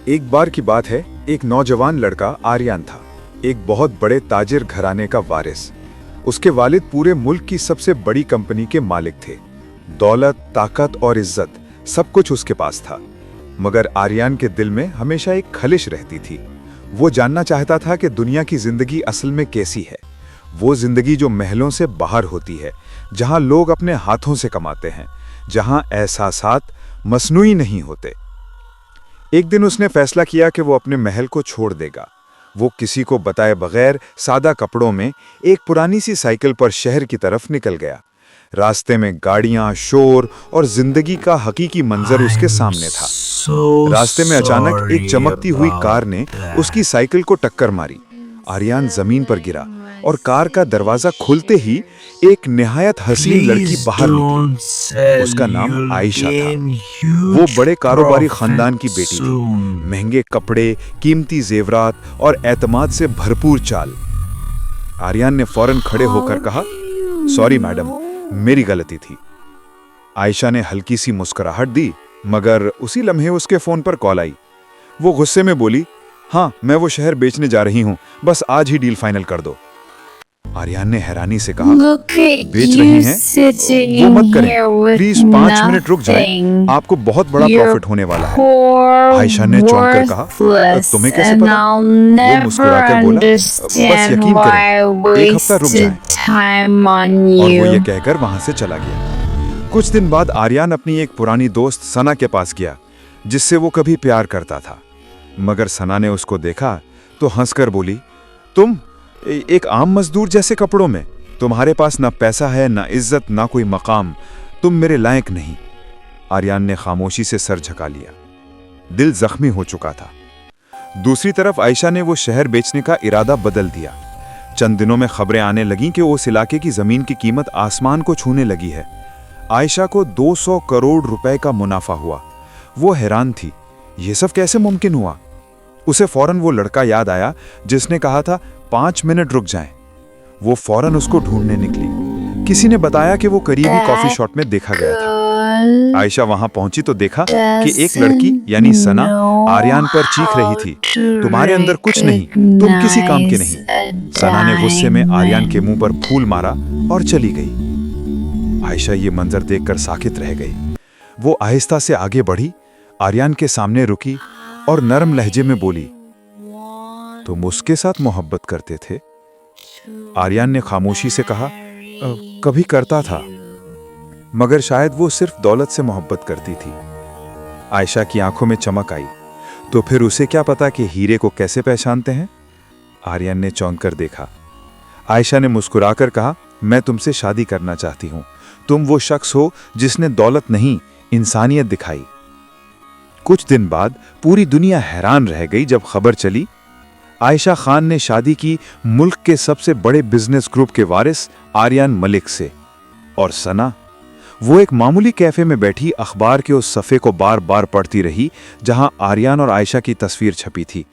एक बार की बात है, एक नौजवान लड़का आर्यन था, एक बहुत बड़े ताजिर घराने का वारिस। उसके वालिद पूरे मुल्क की सबसे बड़ी कंपनी के मालिक थे। दौलत, ताकत और इज्जत सब कुछ उसके पास था। मगर आर्यन के दिल में हमेशा एक खलिश रहती थी। वो जानना चाहता था कि दुनिया की जिंदगी असल में कैसी है। वो जिंदगी जो महलों से बाहर होती है, जहां लोग अपने हाथों से कमाते हैं, जहां एहसासात मसनूई नहीं होते। एक दिन उसने फैसला किया कि वो अपने महल को छोड़ देगा। वो किसी को बताए बगैर सादा कपड़ों में एक पुरानी सी साइकिल पर शहर की तरफ निकल गया। रास्ते में गाड़ियां, शोर और जिंदगी का हकीकी मंजर उसके सामने था। रास्ते में अचानक एक चमकती हुई कार ने उसकी साइकिल को टक्कर मारी। आर्यन जमीन पर गिरा और कार का दरवाजा खुलते ही एक निहायत हसीन लड़की बाहर निकली। उसका नाम आयशा था। वो बड़े कारोबारी खानदान की बेटी थी। महंगे कपड़े, कीमती जेवरात और एतमाद से भरपूर चाल। आर्यन ने फौरन खड़े होकर कहा, सॉरी मैडम, मेरी गलती थी। आयशा ने हल्की सी मुस्कुराहट दी, मगर उसी लम्हे उसके फोन पर कॉल आई। वो गुस्से में बोली, हाँ, मैं वो शहर बेचने जा रही हूं, बस आज ही डील फाइनल कर दो। आर्यन ने हैरानी से कहा, बेच रही हैं? वो मत करें, प्लीज 5 मिनट रुक जाएं, आपको बहुत बड़ा प्रॉफिट होने वाला है। आयशा ने चौंक कर कहा, तुम्हें कैसे पता? वो मुस्कुराकर बोला, बस यकीन करें, एक हफ्ता रुक जाएं। और वो ये कहकर वहां से चला गया। कुछ दिन बाद आर्यन अपनी एक पुरानी दोस्त सना के पास गया, जिससे वो कभी प्यार करता था। मगर सना ने उसको देखा तो हंसकर बोली, तुम एक आम मजदूर जैसे कपड़ों में, तुम्हारे पास ना पैसा है, ना इज्जत, ना कोई मकाम, तुम मेरे लायक नहीं। आर्यन ने खामोशी से सर झुका लिया। दिल जख्मी हो चुका था। दूसरी तरफ आयशा ने वो शहर बेचने का इरादा बदल दिया। चंद दिनों में खबरें आने लगीं कि उस इलाके की जमीन की कीमत आसमान को छूने लगी है। आयशा को 200 करोड़ रुपए का मुनाफा हुआ। वो हैरान थी, ये सब कैसे मुमकिन हुआ? उसे फौरन वो लड़का याद आया जिसने कहा था 5 मिनट रुक जाएं। वो फौरन उसको ढूंढने निकली। किसी ने बताया कि वो करीबी कॉफी शॉप में देखा गया था। आयशा वहां पहुंची तो देखा कि एक लड़की यानी सना आर्यन पर चीख रही थी, तुम्हारे अंदर कुछ नहीं, तुम किसी काम के नहीं। सना ने गुस्से में आर्यन के मुंह पर फूल मारा और चली गई। आयशा ये मंजर देखकर साकित रह गई। वो आहिस्ता से आगे बढ़ी, आर्यन के सामने रुकी और नरम लहजे में बोली, तुम उसके साथ मोहब्बत करते थे? आर्यन ने खामोशी से कहा, कभी करता था, मगर शायद वो सिर्फ दौलत से मोहब्बत करती थी। आयशा की आंखों में चमक आई, तो फिर उसे क्या पता कि हीरे को कैसे पहचानते हैं? आर्यन ने चौंक कर देखा। आयशा ने मुस्कुराकर कहा, मैं तुमसे शादी करना चाहती हूं। तुम वो शख्स हो जिसने दौलत नहीं, इंसानियत दिखाई। कुछ दिन बाद पूरी दुनिया हैरान रह गई जब खबर चली आयशा खान ने शादी की मुल्क के सबसे बड़े बिजनेस ग्रुप के वारिस आर्यन मलिक से। और सना, वो एक मामूली कैफे में बैठी अखबार के उस सफ़े को बार बार पढ़ती रही जहां आर्यन और आयशा की तस्वीर छपी थी।